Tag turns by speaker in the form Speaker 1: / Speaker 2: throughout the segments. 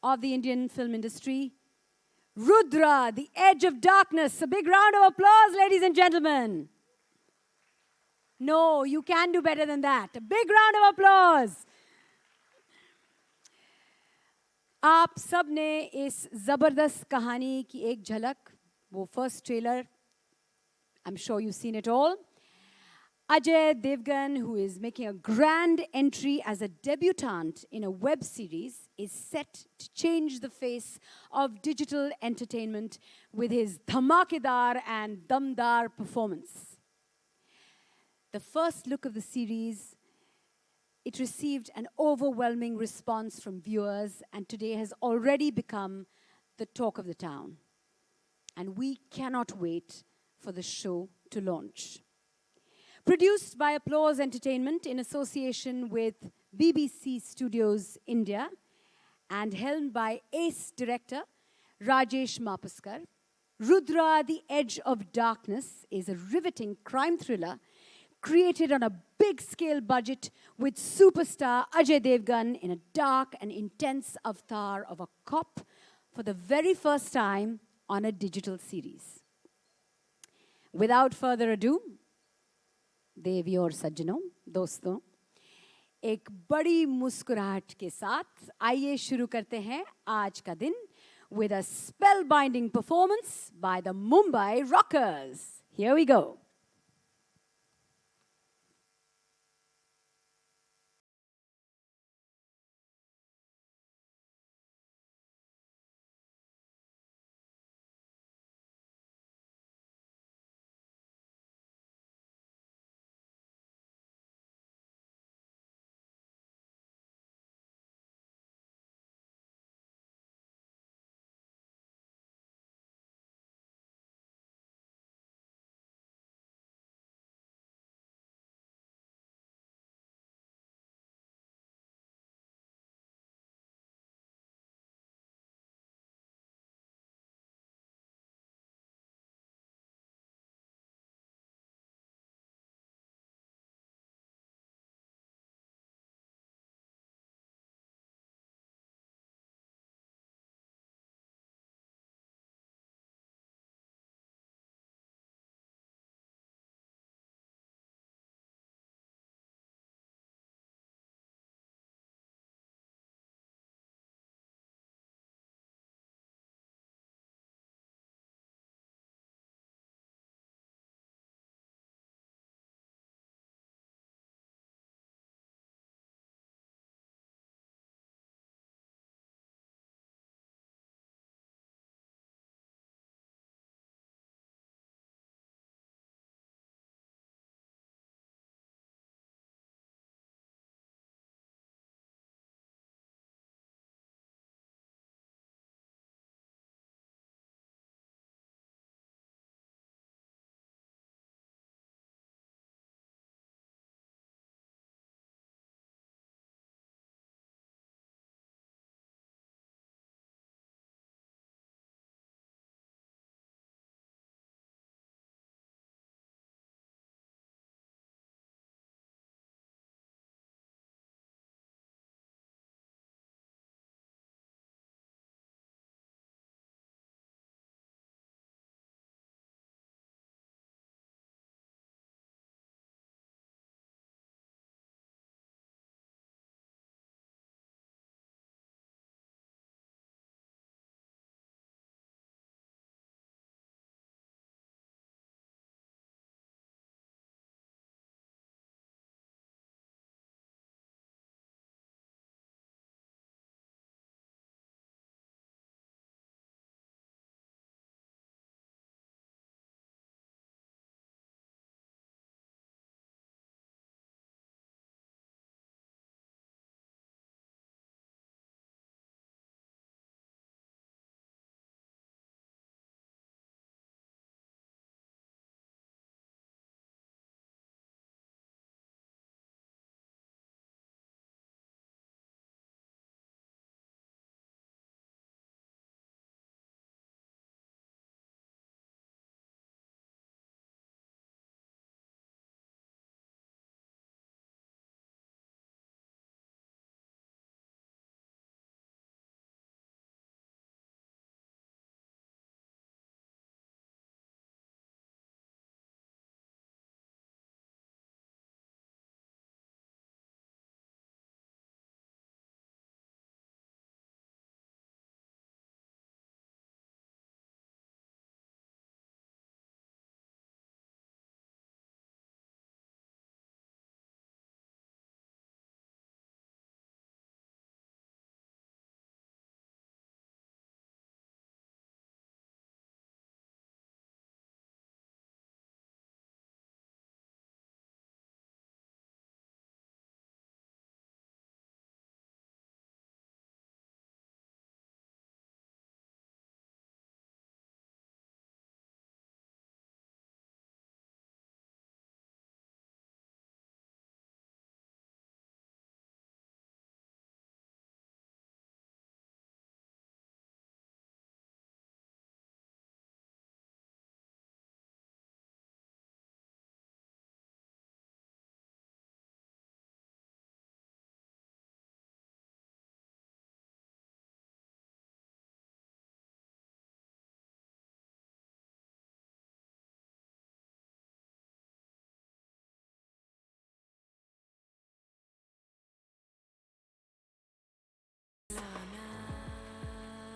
Speaker 1: of the Indian film industry, Rudra, The Edge of Darkness. A big round of applause, ladies and gentlemen. No, you can do better than that. A big round of applause. आप सब ने इस ज़बरदस्त कहानी की एक झलक, वो first trailer, I'm sure you've seen it all. Ajay Devgan, who is making a grand entry as a debutant in a web series, is set to change the face of digital entertainment with his dhamakedar and damdar performance. The first look of the series, it received an overwhelming response from viewers and today has already become the talk of the town. And we cannot wait for the show to launch. Produced by Applause Entertainment in association with BBC Studios India and helmed by ace director Rajesh Mapaskar, Rudra, The Edge of Darkness is a riveting crime thriller created on a big-scale budget with superstar Ajay Devgan in a dark and intense avatar of a cop for the very first time on a digital series. Without further ado, देवी और सज्जनों, दोस्तों, एक बड़ी मुस्कुराहट के साथ आइए शुरू करते हैं आज का दिन with a spellbinding performance by the Mumbai Rockers. Here we go.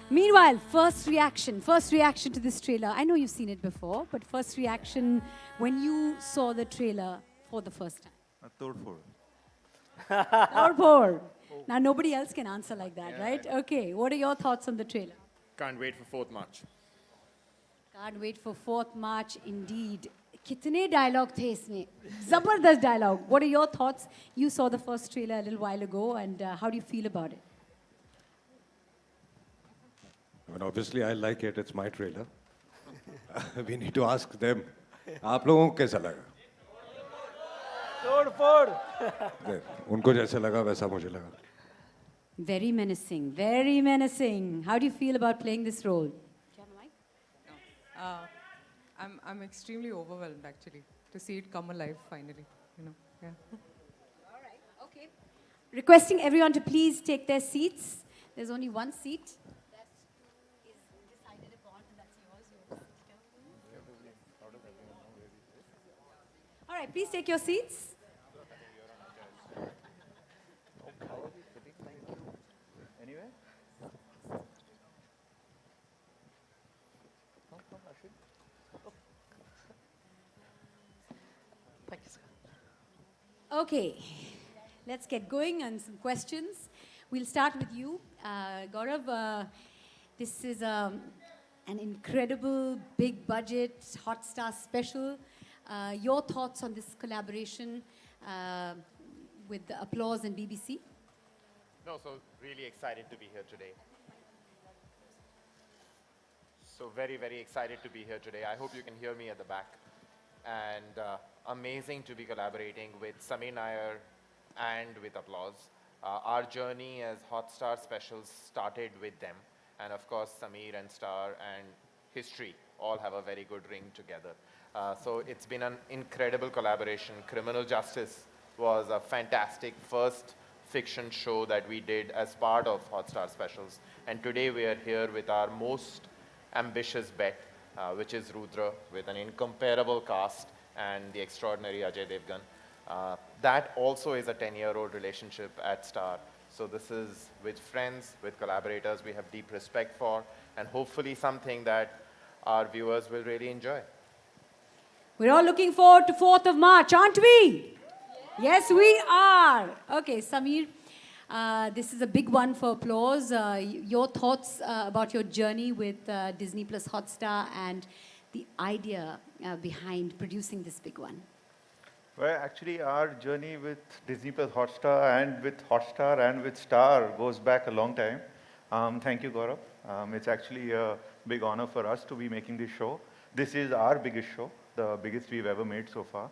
Speaker 1: Meanwhile, first reaction to this trailer. I know you've seen it before, but first reaction when you saw the trailer for the first time.
Speaker 2: Todphod.
Speaker 1: Torpor. Now, nobody else can answer like that, right? Okay, what are your thoughts on the trailer?
Speaker 3: Can't wait for 4th March.
Speaker 1: Can't wait for 4th March, indeed. कितने dialogue थे इसमें? Zabardast dialogue. What are your thoughts? You saw the first trailer a little while ago, and how do you feel about it?
Speaker 4: I mean, obviously, I like it. It's my trailer. We need to ask them. आप लोगों को कैसा लगा? उनको जैसा लगा वैसा मुझे लगा.
Speaker 1: Very menacing, very menacing. How do you feel about playing this role?
Speaker 5: I'm extremely overwhelmed actually to see it come alive finally. Yeah.
Speaker 1: All right, okay. Requesting everyone to please take their seats. There's only one seat that is decided upon, and that's yours. All right, please take your seats. Okay, let's get going on some questions. We'll start with you, Gaurav. This is an incredible, big budget, Hotstar special. Your thoughts on this collaboration with the Applause and BBC?
Speaker 3: No, so really excited to be here today. So very, very excited to be here today. I hope you can hear me at the back. And amazing to be collaborating with Sameer Nair and with Applause. Our journey as Hotstar Specials started with them. And of course, Sameer and Star and History all have a very good ring together. So it's been an incredible collaboration. Criminal Justice was a fantastic first fiction show that we did as part of Hotstar Specials. And today we are here with our most ambitious bet, which is Rudra, with an incomparable cast and the extraordinary Ajay Devgan. That also is a 10-year-old relationship at Star. So this is with friends, with collaborators we have deep respect for, and hopefully something that our viewers will really enjoy.
Speaker 1: We're all looking forward to 4th of March, aren't we? Yes, we are. Okay, Sameer, this is a big one for Applause. Your thoughts about your journey with Disney Plus Hotstar and the idea behind producing this big one?
Speaker 2: Well, actually, our journey with Disney Plus Hotstar and with Star goes back a long time. Thank you, Gaurav. It's actually a big honor for us to be making this show. This is our biggest show, the biggest we've ever made so far.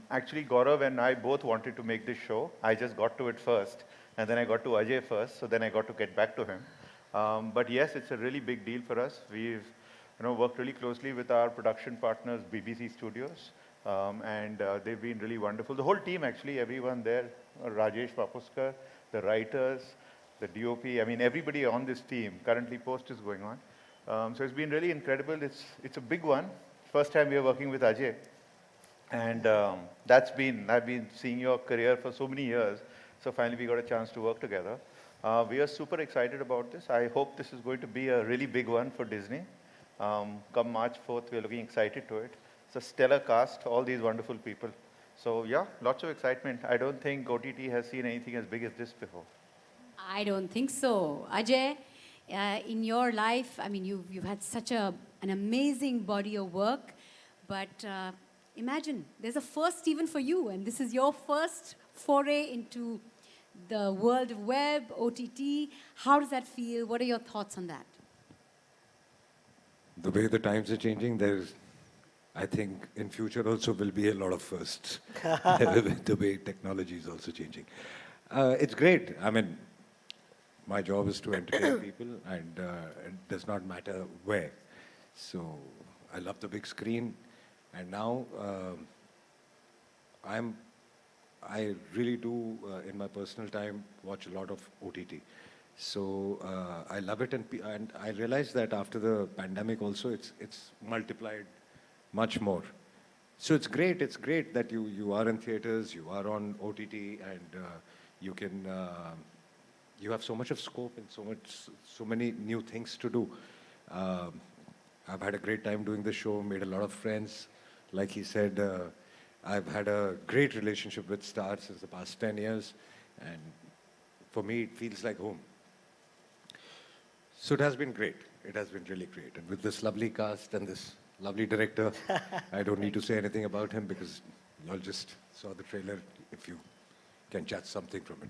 Speaker 2: Actually, Gaurav and I both wanted to make this show. I just got to it first, and then I got to Ajay first, so then I got to get back to him. But yes, it's a really big deal for us. We've worked really closely with our production partners, BBC Studios, and they've been really wonderful. The whole team, actually, everyone there, Rajesh Papuskar, the writers, the DOP, I mean, everybody on this team. Currently, post is going on. So it's been really incredible. It's a big one. First time we are working with Ajay. And I've been seeing your career for so many years. So finally, we got a chance to work together. We are super excited about this. I hope this is going to be a really big one for Disney. Come March 4th, we're looking excited to it. It's a stellar cast, all these wonderful people. So yeah, lots of excitement. I don't think OTT has seen anything as big as this before.
Speaker 1: I don't think so. Ajay, in your life, I mean, you've had such an amazing body of work, but imagine, there's a first even for you, and this is your first foray into the world of web, OTT. How does that feel? What are your thoughts on that?
Speaker 4: The way the times are changing, I think in future also will be a lot of firsts. The way technology is also changing. It's great. I mean, my job is to entertain people, and it does not matter where. So I love the big screen, and now I really do in my personal time watch a lot of OTT. So I love it, and I realized that after the pandemic also, it's multiplied much more. So it's great. It's great that you are in theaters, you are on OTT, and you can you have so much of scope and so many new things to do. Um, I've had a great time doing the show, made a lot of friends. Like he said, I've had a great relationship with Star since the past 10 years, and for me, it feels like home. So it has been great. It has been really great. And with this lovely cast and this lovely director, I don't need to say anything about him because y'all just saw the trailer if you can judge something from it.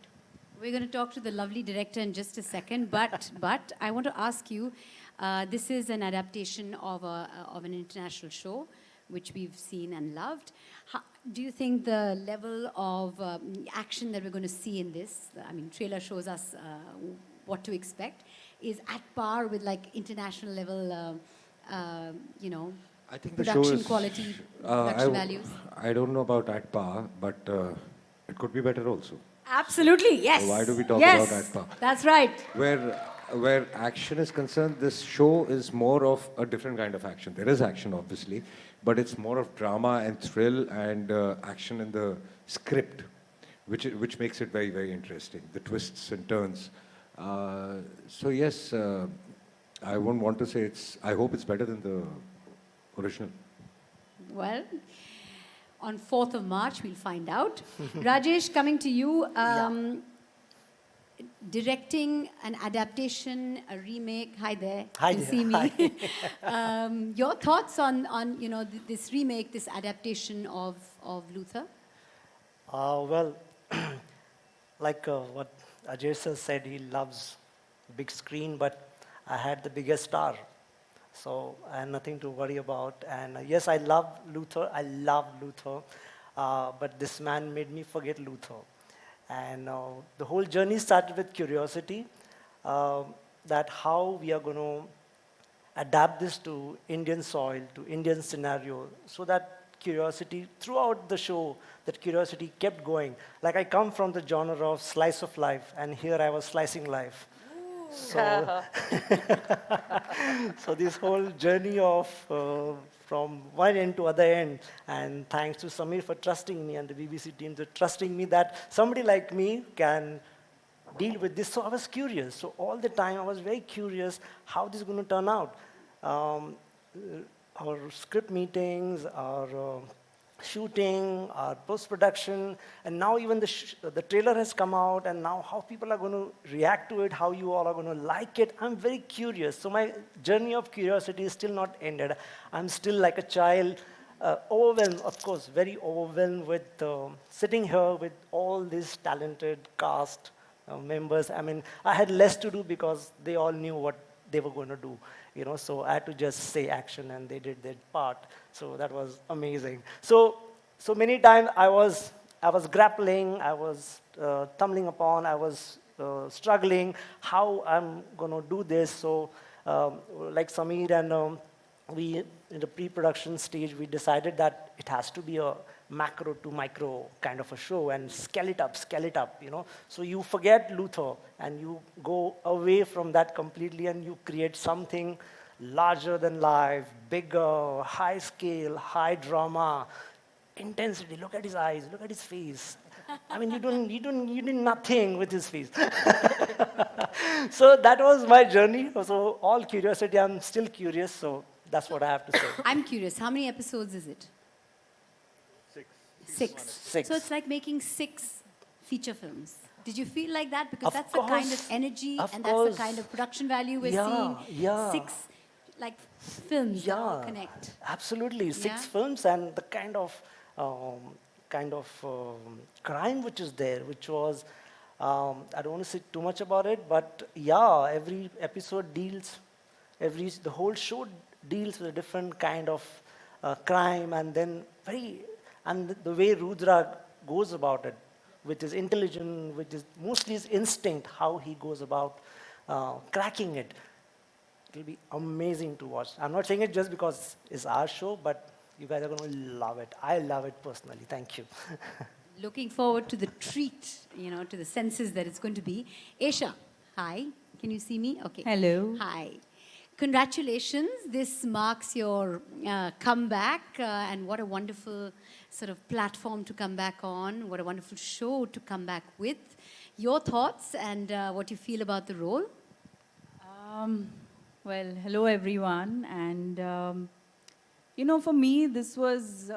Speaker 1: We're going to talk to the lovely director in just a second, but I want to ask you, this is an adaptation of an international show, which we've seen and loved. Do you think the level of action that we're going to see in this, I mean, trailer shows us what to expect, is at par with like international level, you know,
Speaker 4: I think the show
Speaker 1: production
Speaker 4: is
Speaker 1: quality,
Speaker 4: uh,
Speaker 1: production
Speaker 4: I,
Speaker 1: values?
Speaker 4: I don't know about at par, but it could be better also.
Speaker 1: Absolutely, yes.
Speaker 4: So why do we talk
Speaker 1: yes,
Speaker 4: about at par?
Speaker 1: That's right.
Speaker 4: Where action is concerned, this show is more of a different kind of action. There is action, obviously, but it's more of drama and thrill and action in the script, which makes it very, very interesting. The twists and turns. So yes, I won't want to say it's. I hope it's better than the original.
Speaker 1: Well, on 4th of March, we'll find out. Rajesh, coming to you, directing an adaptation, a remake. Hi there.
Speaker 6: Hi
Speaker 1: you
Speaker 6: there.
Speaker 1: see me.
Speaker 6: Hi.
Speaker 1: Your thoughts on you know this remake, this adaptation of Luther?
Speaker 6: Well, like what Ajay sir said, he loves big screen, but I had the biggest star. So I had nothing to worry about. And yes, I love Luther. I love Luther. But this man made me forget Luther. And the whole journey started with curiosity, that how we are going to adapt this to Indian soil, to Indian scenario, so that curiosity, throughout the show, that curiosity kept going. Like I come from the genre of slice of life, and here I was slicing life. So, so this whole journey of from one end to other end, and thanks to Samir for trusting me and the BBC team for trusting me that somebody like me can deal with this. So I was curious. So all the time I was very curious how this is going to turn out. Our script meetings, our shooting, our post-production, and now even the trailer has come out, and now how people are going to react to it, how you all are going to like it. I'm very curious. So my journey of curiosity is still not ended. I'm still like a child, overwhelmed, of course, very overwhelmed with sitting here with all these talented cast members. I mean, I had less to do because they all knew what they were going to do. You know, so I had to just say action, and they did their part. So that was amazing. So many times I was grappling, I was tumbling upon, I was struggling how I'm going to do this. So like Samir and we, in the pre-production stage, we decided that it has to be a macro to micro kind of a show, and scale it up, you know. So you forget Luther, and you go away from that completely, and you create something larger than life, bigger, high scale, high drama, intensity. Look at his eyes, look at his face. I mean, you did nothing with his face. So that was my journey. So all curiosity, I'm still curious, so that's what I have to say.
Speaker 1: I'm curious, how many episodes is it? Six.
Speaker 6: Six.
Speaker 1: So it's like making 6 feature films. Did you feel like that? Because
Speaker 6: Of
Speaker 1: that's the kind of
Speaker 6: course.
Speaker 1: energy
Speaker 6: Of
Speaker 1: and that's
Speaker 6: course.
Speaker 1: the kind of production value we're
Speaker 6: Yeah,
Speaker 1: seeing.
Speaker 6: yeah.
Speaker 1: 6 like films that all connect.
Speaker 6: Absolutely. 6
Speaker 1: Yeah.
Speaker 6: films, and the kind of crime which is there, which was, I don't want to say too much about it, but yeah, every episode deals, the whole show deals with a different kind of crime, and then the way Rudra goes about it, which is intelligent, which is mostly his instinct, how he goes about cracking it. It'll be amazing to watch. I'm not saying it just because it's our show, but you guys are going to love it. I love it personally. Thank you.
Speaker 1: Looking forward to the treat, you know, to the senses that it's going to be. Aisha, hi. Can you see me? Okay.
Speaker 5: Hello.
Speaker 1: Hi. Congratulations. This marks your comeback, and what a wonderful sort of platform to come back on. What a wonderful show to come back with. your thoughts and what you feel about the role.
Speaker 7: Well, hello everyone, and you know, for me, this was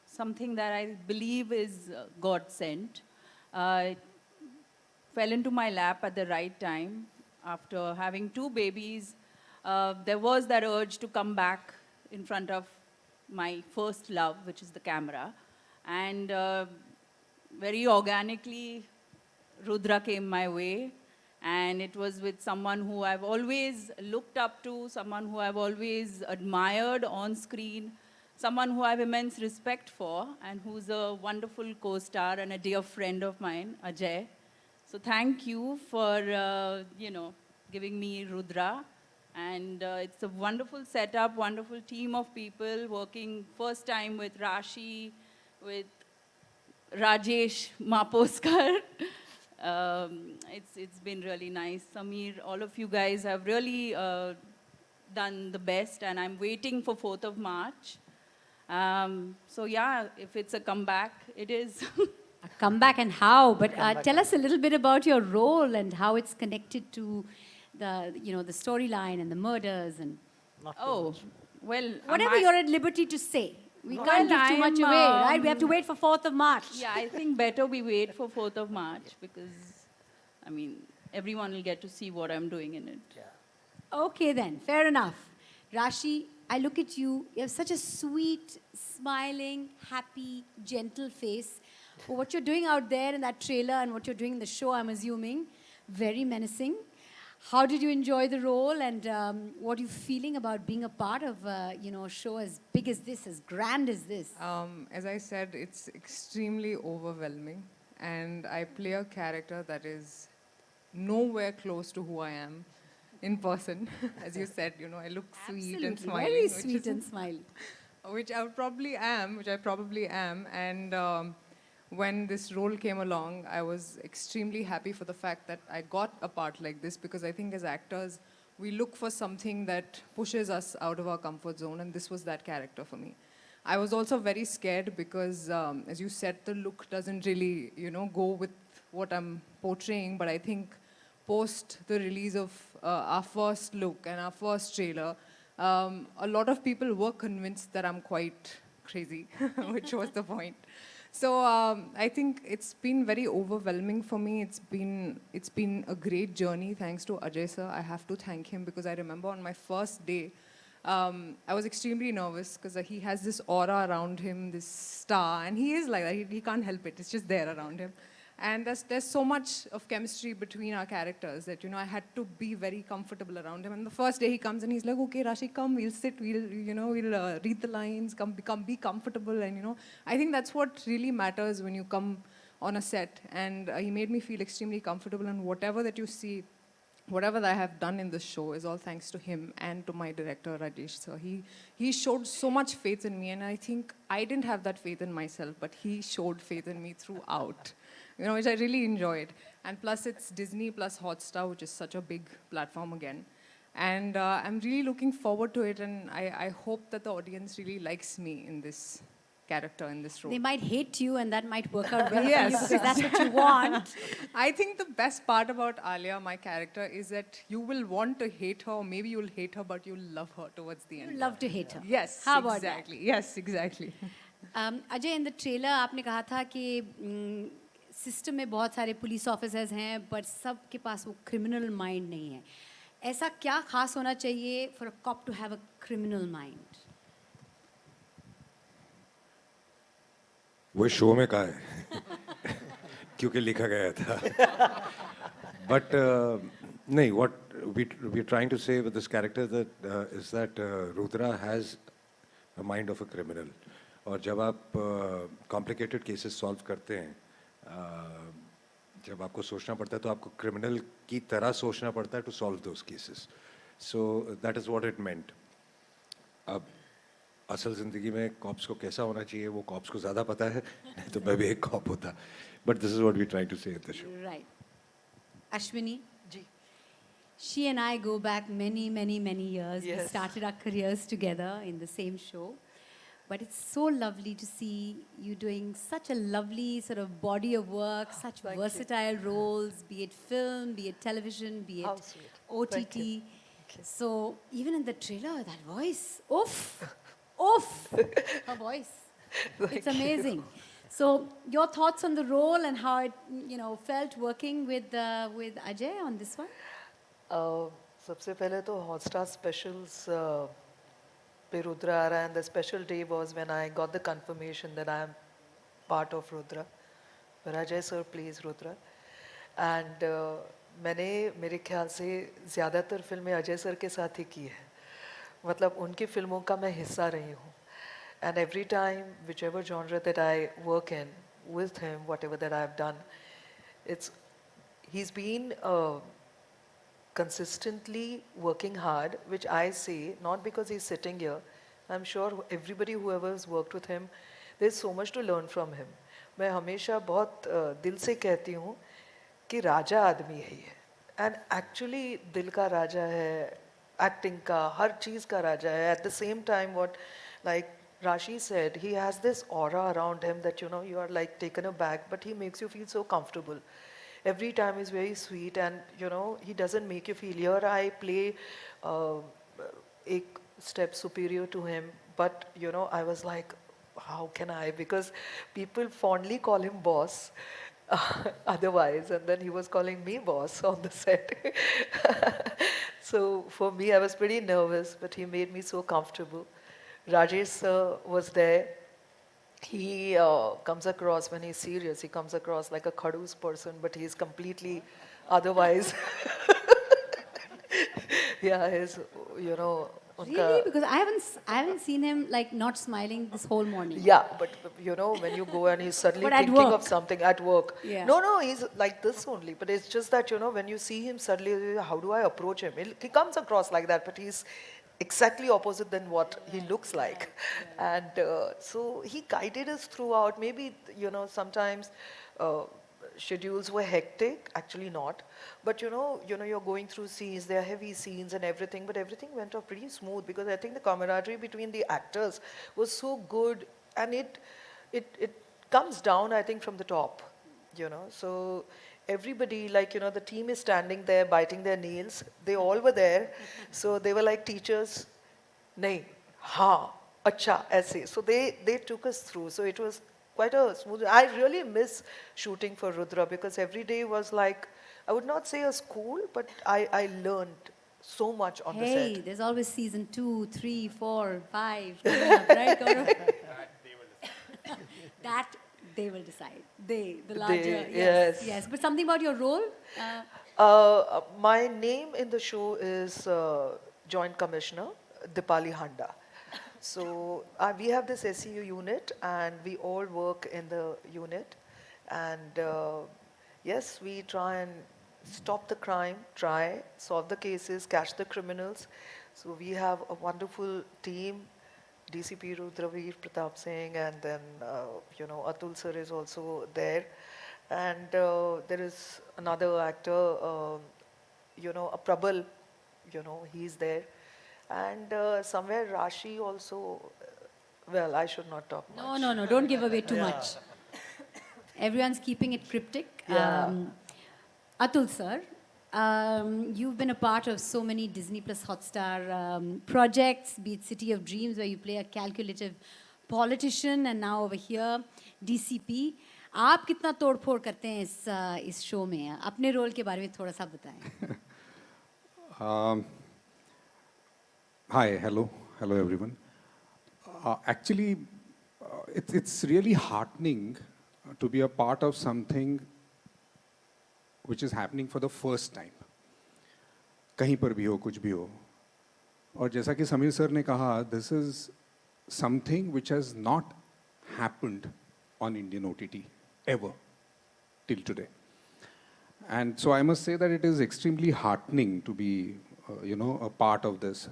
Speaker 7: something that I believe is God sent. It fell into my lap at the right time. After having two babies, there was that urge to come back in front of my first love, which is the camera, and very organically, Rudra came my way, and it was with someone who I've always looked up to, someone who I've always admired on screen, someone who I have immense respect for, and who's a wonderful co-star and a dear friend of mine, Ajay. So thank you for, giving me Rudra. And it's a wonderful setup, wonderful team of people working first time with Rashi, with Rajesh Maposkar. It's been really nice. Samir, all of you guys have really done the best, and I'm waiting for 4th of March. So yeah, if it's a comeback, it is.
Speaker 1: A comeback and how, but tell us a little bit about your role and how it's connected to the storyline and the murders and
Speaker 7: Oh, well,
Speaker 1: whatever you're at liberty to say. We can't give too much
Speaker 7: I'm,
Speaker 1: away, right? We have to wait for 4th of March.
Speaker 7: Yeah, I think better we wait for 4th of March because, I mean, everyone will get to see what I'm doing in it.
Speaker 1: Okay then, fair enough. Rashi, I look at you, you have such a sweet, smiling, happy, gentle face. But what you're doing out there in that trailer and what you're doing in the show, I'm assuming, very menacing. How did you enjoy the role, and what are you feeling about being a part of a show as big as this, as grand as this?
Speaker 5: As I said, it's extremely overwhelming, and I play a character that is nowhere close to who I am in person. As you said, I look sweet and
Speaker 1: Absolutely,
Speaker 5: smiling.
Speaker 1: very
Speaker 5: which
Speaker 1: sweet
Speaker 5: is-
Speaker 1: and smiley.
Speaker 5: which I probably am. And when this role came along, I was extremely happy for the fact that I got a part like this, because I think as actors, we look for something that pushes us out of our comfort zone, and this was that character for me. I was also very scared because, as you said, the look doesn't really, go with what I'm portraying, but I think post the release of our first look and our first trailer, a lot of people were convinced that I'm quite crazy, which was the point. So I think it's been very overwhelming for me. It's been a great journey. Thanks to Ajay sir, I have to thank him, because I remember on my first day, I was extremely nervous because he has this aura around him, this star, and he is like that. He can't help it. It's just there around him. And there's so much of chemistry between our characters that, I had to be very comfortable around him. And the first day he comes and he's like, okay, Rashi, come, we'll sit, we'll read the lines, be comfortable. And, I think that's what really matters when you come on a set. And he made me feel extremely comfortable. And whatever that you see, whatever that I have done in this show is all thanks to him and to my director, Rajesh. So he showed so much faith in me. And I think I didn't have that faith in myself, but he showed faith in me throughout. Which I really enjoyed. And plus it's Disney plus Hotstar, which is such a big platform again. And I'm really looking forward to it, and I hope that the audience really likes me in this character, in this role.
Speaker 1: They might hate you, and that might work out well
Speaker 5: Yes.
Speaker 1: for you, because that's what you want.
Speaker 5: I think the best part about Alia, my character, is that you will want to hate her, or maybe you'll hate her, but you'll love her towards the end.
Speaker 1: You love to hate her.
Speaker 5: Yes,
Speaker 1: How about
Speaker 5: exactly. Yes, exactly.
Speaker 1: Ajay, in the trailer आपने कहा था कि system में बहुत सारे police officers हैं, पर सब के पास वो क्रिमिनल माइंड नहीं है. ऐसा क्या खास होना चाहिए for a cop to have a criminal mind?
Speaker 4: वो शो में कहा है क्योंकि लिखा गया था. But नहीं, what we're trying to say with this character is that Rudra has a mind of a criminal. और जब आप complicated cases solve करते हैं, जब आपको सोचना पड़ता है तो आपको क्रिमिनल की तरह सोचना पड़ता है to solve those cases. So that is what it meant. अब असल ज़िंदगी में कॉप्स को कैसा होना चाहिए वो कॉप्स को ज़्यादा पता है, नहीं तो मैं भी एक कॉप होता. But this is what we're trying to say in the show.
Speaker 1: Right. Ashwini, she and I go back many, many, many years. We
Speaker 6: Yes.
Speaker 1: started our careers together in the same show. But it's so lovely to see you doing such a lovely sort of body of work, such
Speaker 8: Thank you.
Speaker 1: versatile roles, be it film, be it television, be
Speaker 8: How
Speaker 1: it
Speaker 8: sweet.
Speaker 1: OTT.
Speaker 8: Thank you. Thank you.
Speaker 1: So even in the trailer, that voice, oof, oof, her voice. It's amazing. So your thoughts on the role and how it, felt working with Ajay on this one?
Speaker 8: सबसे पहले तो Hotstar specials पे रुद्र आ रहा है, and the special day was when I got the confirmation that I am part of Rudra, पर Ajay sir please Rudra, and मैंने मेरे ख्याल से ज़्यादातर फिल्में अजय सर के साथ ही की है, मतलब उनकी फिल्मों का मैं हिस्सा रही हूँ, and every time which ever genre that I work in with him, what ever that I have done, it's he's been consistently working hard, which I say not because he's sitting here. I'm sure everybody whoever has worked with him, there's so much to learn from him. मैं हमेशा बहुत दिल से कहती हूँ कि राजा आदमी है ये, एंड एक्चुअली दिल का राजा है, एक्टिंग का हर चीज़ का राजा है. At the same time, what like Rashi said, he has this aura around him that you are like taken aback, but he makes you feel so comfortable. Every time is very sweet, and he doesn't make you feel. Here I play a step superior to him, but I was like, how can I? Because people fondly call him boss. Otherwise, and then he was calling me boss on the set. So for me, I was pretty nervous, but he made me so comfortable. Rajesh sir was there. He comes across, when he's serious, he comes across like a khadus person, but he's completely otherwise. Yeah, his,
Speaker 1: Really? Because I haven't seen him like not smiling this whole morning.
Speaker 8: yeah, but when you go and he's suddenly
Speaker 1: But at
Speaker 8: thinking
Speaker 1: work.
Speaker 8: of something at work.
Speaker 1: Yeah.
Speaker 8: No, he's like this only. But it's just that, when you see him suddenly, how do I approach him? He comes across like that, but he's exactly opposite than what he looks like. And so he guided us throughout. Maybe, sometimes schedules were hectic, actually not. But you're going through scenes, there are heavy scenes and everything, but everything went off pretty smooth because I think the camaraderie between the actors was so good, and it comes down, I think, from the top, So everybody, like, the team is standing there biting their nails. They all were there. So they were like teachers, nahi, ha, acha, aise. So they took us through. So it was quite a smooth. I really miss shooting for Rudra because every day was like, I would not say a school, but I learned so much on the
Speaker 1: Hey,
Speaker 8: set.
Speaker 1: there's always season 2, 3, 4, 5, coming up, right, Gaurav? That they will decide. The larger,
Speaker 8: yes.
Speaker 1: yes. But something about your role?
Speaker 8: My name in the show is Joint Commissioner Dipali Handa. So we have this SEU unit, and we all work in the unit. And yes, we try and stop the crime, solve the cases, catch the criminals. So we have a wonderful team. DCP Rudraveer Pratap Singh, and then Atul sir is also there, and there is another actor, a Prabal, he's there, and somewhere Rashi also. Well, I should not talk much.
Speaker 1: No, don't give away too much. Everyone's keeping it cryptic.
Speaker 8: Yeah.
Speaker 1: Atul sir, you've been a part of so many Disney Plus Hotstar projects, be it City of Dreams, where you play a calculative politician, and now over here, DCP. आप कितना तोड़फोड़ करते हैं इस show में? अपने role के बारे में थोड़ा सा बताएं.
Speaker 9: Hi, hello everyone. Actually, it's really heartening to be a part of something which is happening for the first time. कहीं पर भी हो, कुछ भी हो. और जैसा कि समीर सर ने कहा, this is something which has not happened on Indian OTT ever till today. And so I must say that it is extremely heartening to be, a part of this.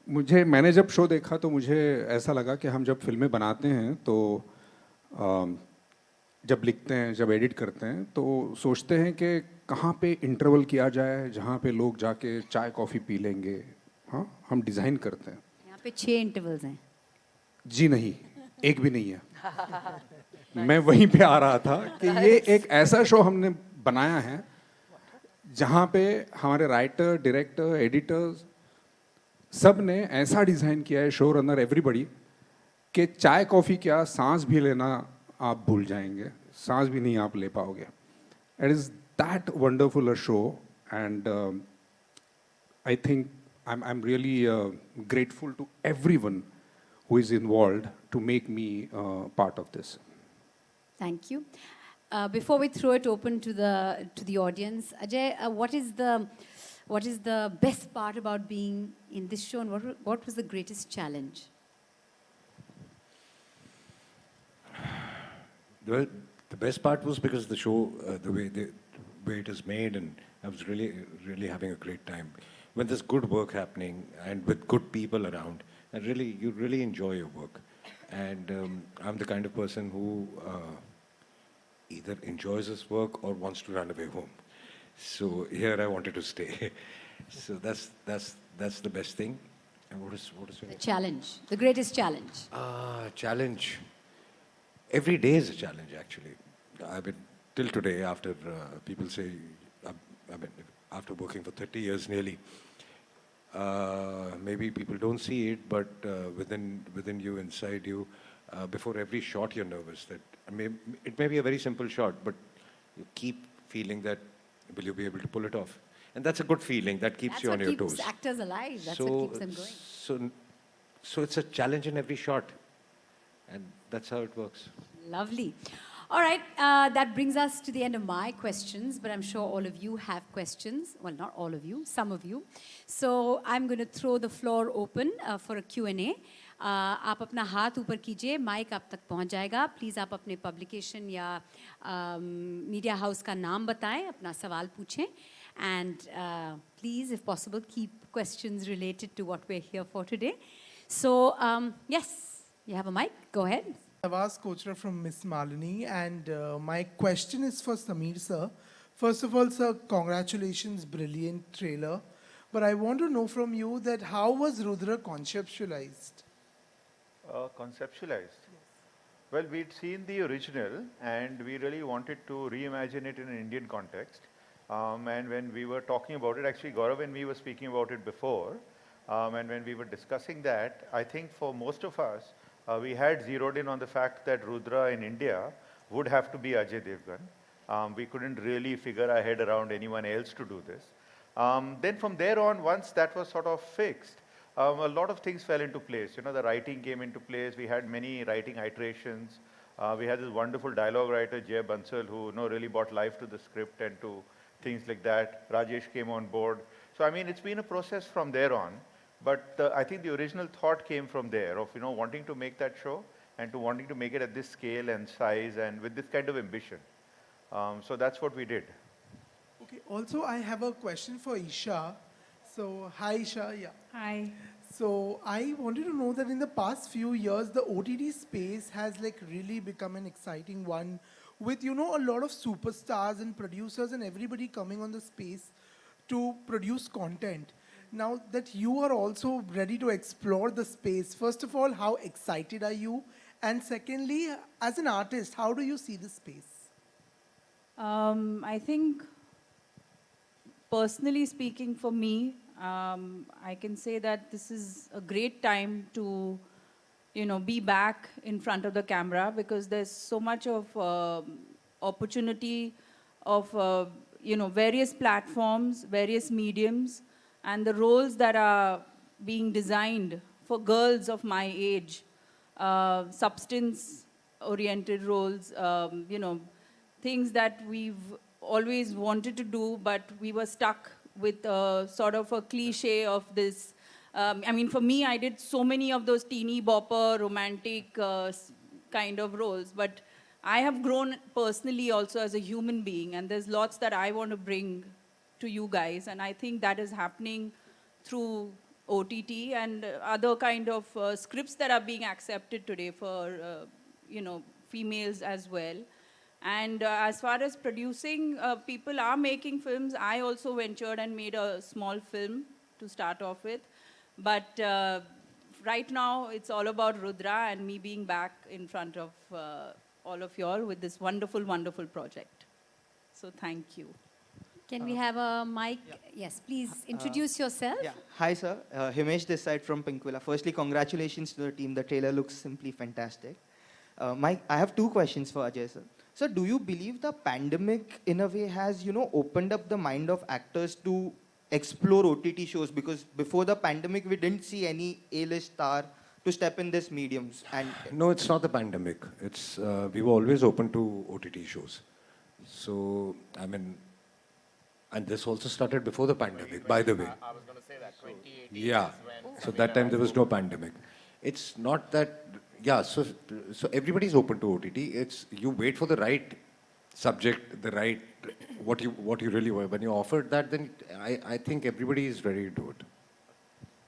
Speaker 9: मैंने जब शो देखा तो मुझे ऐसा लगा कि हम जब फिल्में बनाते हैं तो जब लिखते हैं, जब एडिट करते हैं, तो सोचते हैं कि कहाँ पे इंटरवल किया जाए जहाँ पे लोग जाके चाय कॉफ़ी पी लेंगे. हाँ, हम डिज़ाइन करते हैं.
Speaker 1: यहाँ पे 6 इंटरवल्स हैं.
Speaker 9: जी नहीं, एक भी नहीं है. मैं वहीं पे आ रहा था कि ये एक ऐसा शो हमने बनाया है जहाँ पे हमारे राइटर, डायरेक्टर, एडिटर्स सब ने ऐसा डिज़ाइन किया है, शो रनर, एवरीबडी, कि चाय कॉफ़ी क्या, सांस भी लेना आप भूल जाएंगे, सांस भी नहीं आप ले पाओगे. It is that wonderful a show, and I think I'm really grateful to everyone who is involved to make me part of this.
Speaker 1: Thank you. Before we throw it open to the audience, Ajay, what is the best part about being in this show, and what was the greatest challenge?
Speaker 4: The best part was because the show, the way it is made, and I was really having a great time. When there's good work happening and with good people around, and you really enjoy your work. And I'm the kind of person who either enjoys his work or wants to run away home. So here I wanted to stay. So that's the best thing. And what is your
Speaker 1: The challenge, the greatest challenge.
Speaker 4: challenge? Every day is a challenge, actually. I mean, till today, after people say, I mean, after working for 30 years nearly, maybe people don't see it, but within you, inside you, before every shot, you're nervous that it may be a very simple shot, but you keep feeling that will you be able to pull it off, and that's a good feeling that keeps
Speaker 1: That's
Speaker 4: you on
Speaker 1: what
Speaker 4: your
Speaker 1: keeps
Speaker 4: toes.
Speaker 1: actors alive. That's what keeps them going.
Speaker 4: So it's a challenge in every shot, and that's how it works.
Speaker 1: Lovely. All right, that brings us to the end of my questions, but I'm sure all of you have questions. Well, not all of you, some of you. So I'm going to throw the floor open for a Q&A. आप अपना हाथ ऊपर कीजिए, mic आप तक पहुंच जाएगा. Please आप अपने पब्लिकेशन या मीडिया हाउस का नाम बताएं, अपना सवाल पूछें. And please, if possible, keep questions related to what we're here for today. So, yes, you have a mic. Go ahead.
Speaker 10: Avas Kochra from Miss Malini, and my question is for Sameer sir. First of all, sir, congratulations, brilliant trailer. But I want to know from you that how was Rudra conceptualized?
Speaker 2: Conceptualized? Well, we'd seen the original and we really wanted to reimagine it in an Indian context. And when we were talking about it, actually Gaurav and me were speaking about it before. And when we were discussing that, I think for most of us, we had zeroed in on the fact that Rudra in India would have to be Ajay Devgan. We couldn't really figure our head around anyone else to do this. Then from there on, once that was sort of fixed, a lot of things fell into place. You know, the writing came into place. We had many writing iterations. We had this wonderful dialogue writer, Jay Bansal, who really brought life to the script and to things like that. Rajesh came on board. So, I mean, it's been a process from there on. But I think the original thought came from there of, wanting to make that show and to wanting to make it at this scale and size and with this kind of ambition. So that's what we did.
Speaker 10: Okay, also I have a question for Isha. So, hi Isha, yeah.
Speaker 7: Hi.
Speaker 10: So, I wanted to know that in the past few years, the OTT space has really become an exciting one with, a lot of superstars and producers and everybody coming on the space to produce content. Now that you are also ready to explore the space, first of all, how excited are you? And secondly, as an artist, how do you see the space?
Speaker 7: I think, personally speaking, for me, I can say that this is a great time to, be back in front of the camera because there's so much of opportunity of, various platforms, various mediums, and the roles that are being designed for girls of my age, substance-oriented roles, things that we've always wanted to do, but we were stuck with sort of a cliche of this. For me, I did so many of those teeny bopper, romantic kind of roles, but I have grown personally also as a human being, and there's lots that I want to bring to you guys, and I think that is happening through OTT and other kind of scripts that are being accepted today for, females as well. And as far as producing, people are making films. I also ventured and made a small film to start off with. But right now it's all about Rudra and me being back in front of all of y'all with this wonderful, wonderful project. So thank you.
Speaker 1: Can we have a mic? Yes, please introduce yourself.
Speaker 11: Yeah. Hi, sir. Himesh this side from Pinkvilla. Firstly, congratulations to the team. The trailer looks simply fantastic. I have two questions for Ajay, sir. So, do you believe the pandemic, in a way, has, opened up the mind of actors to explore OTT shows? Because before the pandemic, we didn't see any A-list star to step in this mediums. And
Speaker 4: No, it's not the pandemic. It's we were always open to OTT shows. So, I mean, and this also started before the pandemic, by the way.
Speaker 3: I was going to say that 2018
Speaker 4: Yeah.
Speaker 3: is when
Speaker 4: So that time there was no pandemic. It's not that, yeah, so everybody's open to OTT. It's, you wait for the right subject, the right, what you really want. When you offered that, then I think everybody is ready to do it.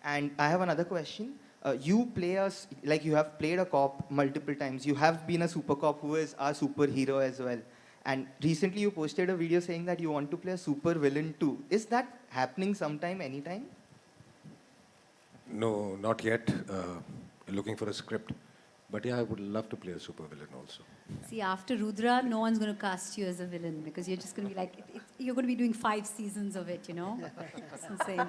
Speaker 11: And I have another question. You play us, like you have played a cop multiple times. You have been a super cop who is our superhero as well. And recently you posted a video saying that you want to play a super villain too. Is that happening sometime, anytime?
Speaker 4: No, not yet. Looking for a script. But yeah, I would love to play a supervillain also.
Speaker 1: See, after Rudra, no one's going to cast you as a villain because you're just going to be like, you're going to be doing 5 seasons of it, you know? It's insane.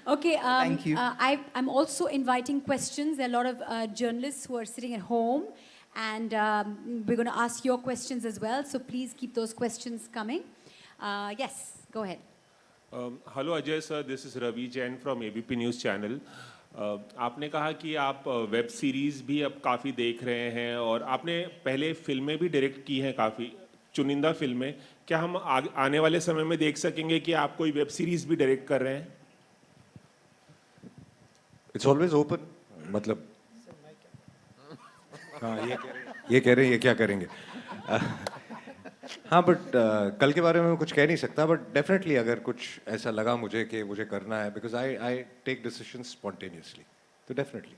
Speaker 1: Okay,
Speaker 11: Thank you.
Speaker 1: I'm also inviting questions. There are a lot of journalists who are sitting at home, and we're going to ask your questions as well. So please keep those questions coming. Yes, go ahead.
Speaker 12: Hello Ajay sir, this is Ravi Jain from ABP News Channel. आपने कहा कि आप web series भी अब काफ़ी देख रहे हैं और आपने पहले फिल्में भी डायरेक्ट की हैं काफ़ी चुनिंदा फिल्में. क्या हम आने वाले समय में देख सकेंगे कि आप कोई वेब सीरीज़ भी डायरेक्ट कर रहे हैं?
Speaker 4: It's always open. मतलब हाँ ये कह रहे हैं ये क्या करेंगे? हाँ बट कल के बारे में मैं कुछ कह नहीं सकता बट डेफिनेटली अगर कुछ ऐसा लगा मुझे कि मुझे करना है because I take decision spontaneously तो डेफिनेटली.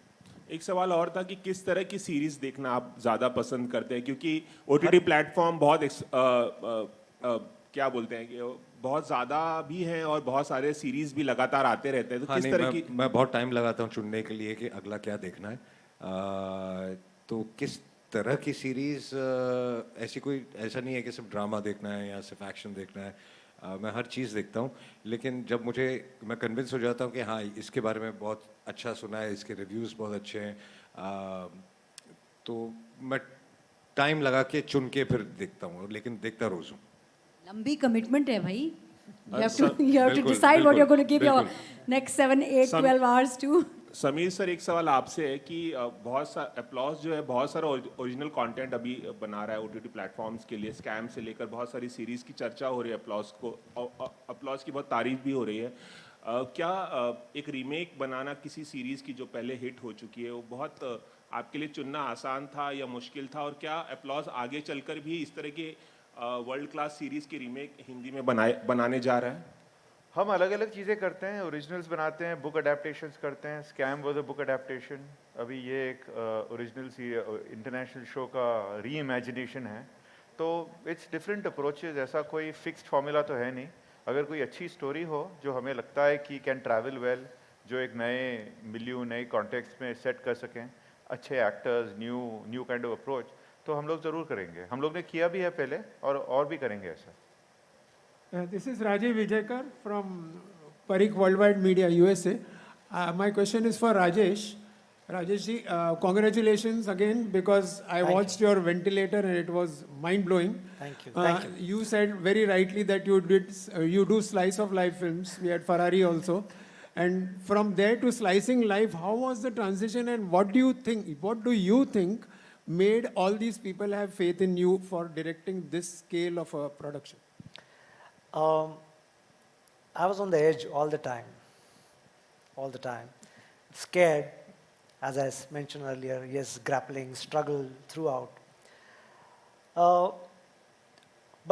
Speaker 12: एक सवाल और था कि किस तरह की सीरीज़ देखना आप ज़्यादा पसंद करते हैं क्योंकि OTT प्लेटफॉर्म बहुत क्या बोलते हैं कि बहुत ज़्यादा भी हैं और बहुत सारे सीरीज़ भी लगातार आते रहते हैं तो किस तरह की.
Speaker 4: मैं बहुत टाइम लगाता हूँ चुनने के लिए कि अगला क्या देखना है. तो किस तरह की सीरीज़ ऐसी कोई ऐसा नहीं है कि सिर्फ ड्रामा देखना है या सिर्फ एक्शन देखना है. मैं हर चीज़ देखता हूँ लेकिन जब मैं कन्विंस हो जाता हूँ कि हाँ इसके बारे में बहुत अच्छा सुना है इसके रिव्यूज़ बहुत अच्छे हैं तो मैं टाइम लगा के चुन के फिर देखता हूँ लेकिन देखता रोज़ हूँ.
Speaker 1: लंबी कमिटमेंट है भाई. You have to decide what you're going to give your next 7, 8, 12 hours to.
Speaker 12: Sameer sir एक सवाल आपसे है कि बहुत सा अपलॉज जो है बहुत सारा ओरिजिनल कंटेंट अभी बना रहा है OTT प्लेटफॉर्म्स के लिए स्कैम से लेकर बहुत सारी सीरीज़ की चर्चा हो रही है अपलॉज की बहुत तारीफ भी हो रही है. क्या एक रीमेक बनाना किसी सीरीज़ की जो पहले हिट हो चुकी है वो बहुत आपके लिए चुनना आसान था या मुश्किल था और क्या अपलॉज आगे चलकर भी इस तरह के वर्ल्ड क्लास सीरीज़ की रीमेक हिंदी में बनाने जा रहा है?
Speaker 2: हम अलग अलग चीज़ें करते हैं. ओरिजिनल्स बनाते हैं, बुक अडेप्टेशंस करते हैं. Scam was a book adaptation. अभी ये एक ओरिजिनल इंटरनेशनल शो का री इमेजिनेशन है. तो इट्स डिफरेंट अप्रोचेज. ऐसा कोई फिक्स्ड फार्मूला तो है नहीं. अगर कोई अच्छी स्टोरी हो जो हमें लगता है कि कैन ट्रैवल वेल, जो एक नए मिलियन नए कॉन्टेक्स्ट में सेट कर सकें, अच्छे actors, new kind of approach, तो हम लोग ज़रूर करेंगे. हम लोग ने किया भी है पहले और भी करेंगे ऐसा.
Speaker 13: This is Rajiv Vijayakar from Parikh Worldwide Media, USA. My question is for Rajesh. Rajesh ji, congratulations again because I watched your ventilator and it was mind-blowing.
Speaker 6: Thank you. Thank you.
Speaker 13: You said very rightly that you do slice of life films. We had Ferrari also. And from there to slicing life, how was the transition and what do you think made all these people have faith in you for directing this scale of a production?
Speaker 6: I was on the edge all the time. Scared, as I mentioned earlier, yes, grappling, struggle throughout.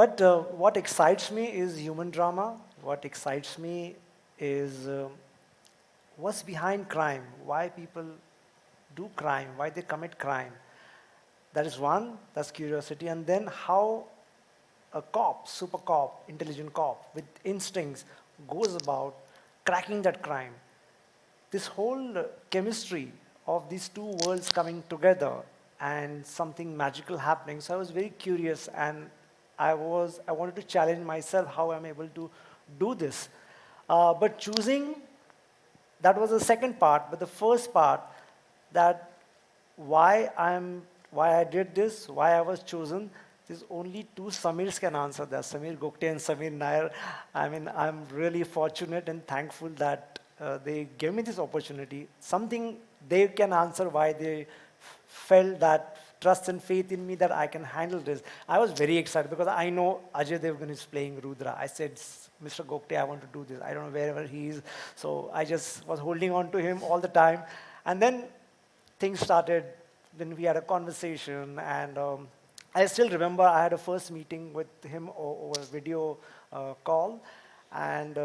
Speaker 6: But what excites me is human drama. What excites me is what's behind crime, why people do crime, why they commit crime. That is one, that's curiosity. And then how a cop, super cop, intelligent cop with instincts goes about cracking that crime. This whole chemistry of these two worlds coming together and something magical happening. So I was very curious, and I wanted to challenge myself how I'm able to do this. But choosing, that was the second part. But the first part, that why I did this, why I was chosen, there's only two Samirs can answer that, Samir Gokte and Samir Nair. I mean, I'm really fortunate and thankful that they gave me this opportunity. Something they can answer why they felt that trust and faith in me that I can handle this. I was very excited because I know Ajay Devgan is playing Rudra. I said, Mr. Gokte, I want to do this. I don't know wherever he is. So I just was holding on to him all the time. And then things started. Then we had a conversation, and I still remember I had a first meeting with him over a video call, and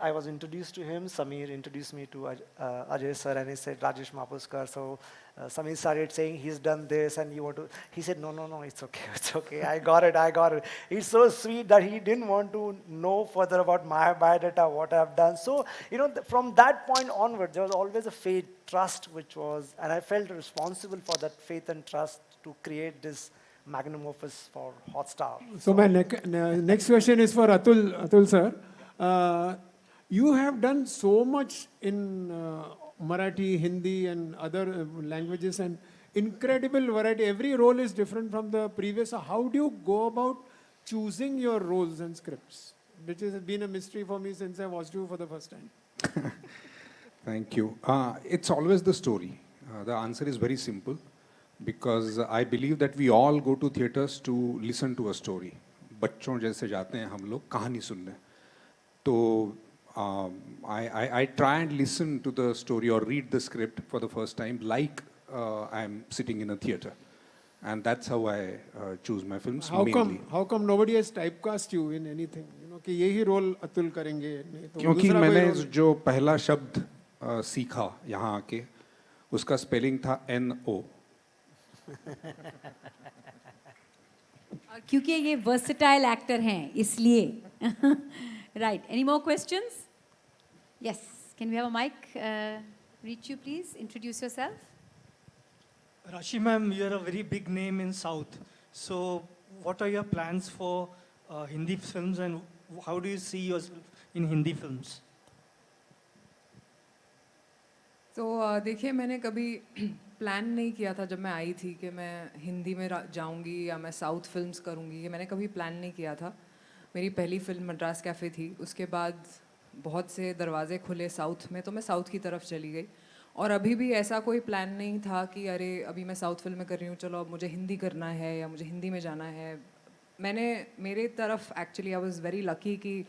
Speaker 6: I was introduced to him. Samir introduced me to Ajay sir, and he said, Rajesh Mapuskar. So Samir started saying, he's done this, and you want to, he said, no, it's okay, I got it. It's so sweet that he didn't want to know further about my biodata, what I've done. So, from that point onward, there was always a faith, trust, which was, and I felt responsible for that faith and trust to create this magnum opus for Hotstar.
Speaker 13: So my next question is for Atul sir. You have done so much in Marathi, Hindi, and other languages, and incredible variety. Every role is different from the previous. So how do you go about choosing your roles and scripts? Which has been a mystery for me since I watched you for the first time.
Speaker 9: Thank you. It's always the story. The answer is very simple, because I believe that we all go to theaters to listen to a story. बच्चों जैसे जाते हैं हम लोग कहानी सुनने. तो I try and listen to the story or read the script for the first time like I'm sitting in a theater. And that's how I choose my films.
Speaker 13: How come nobody has typecast you in anything? कि यही role Atul करेंगे.
Speaker 9: क्योंकि मैंने जो पहला शब्द सीखा यहाँ आके, उसका स्पेलिंग था NO.
Speaker 1: क्योंकि ये versatile actor हैं, इसलिए. Right. Any more questions? Yes. Can we have a mic reach you, please? Introduce yourself.
Speaker 14: Rashi ma'am, you are a very big name in South. So what are your plans for Hindi films, and how do you see yourself in Hindi films?
Speaker 5: तो देखिए, मैंने कभी plan नहीं किया था जब मैं आई थी कि मैं हिंदी में जाऊंगी या मैं साउथ फिल्म्स करूंगी. ये मैंने कभी प्लान नहीं किया था. मेरी पहली फिल्म मद्रास कैफ़े थी. उसके बाद बहुत से दरवाजे खुले साउथ में, तो मैं साउथ की तरफ चली गई. और अभी भी ऐसा कोई प्लान नहीं था कि अरे अभी मैं साउथ फिल्म में कर रही हूँ, चलो अब मुझे हिंदी करना है या मुझे हिंदी में जाना है. मेरे तरफ actually I was very lucky कि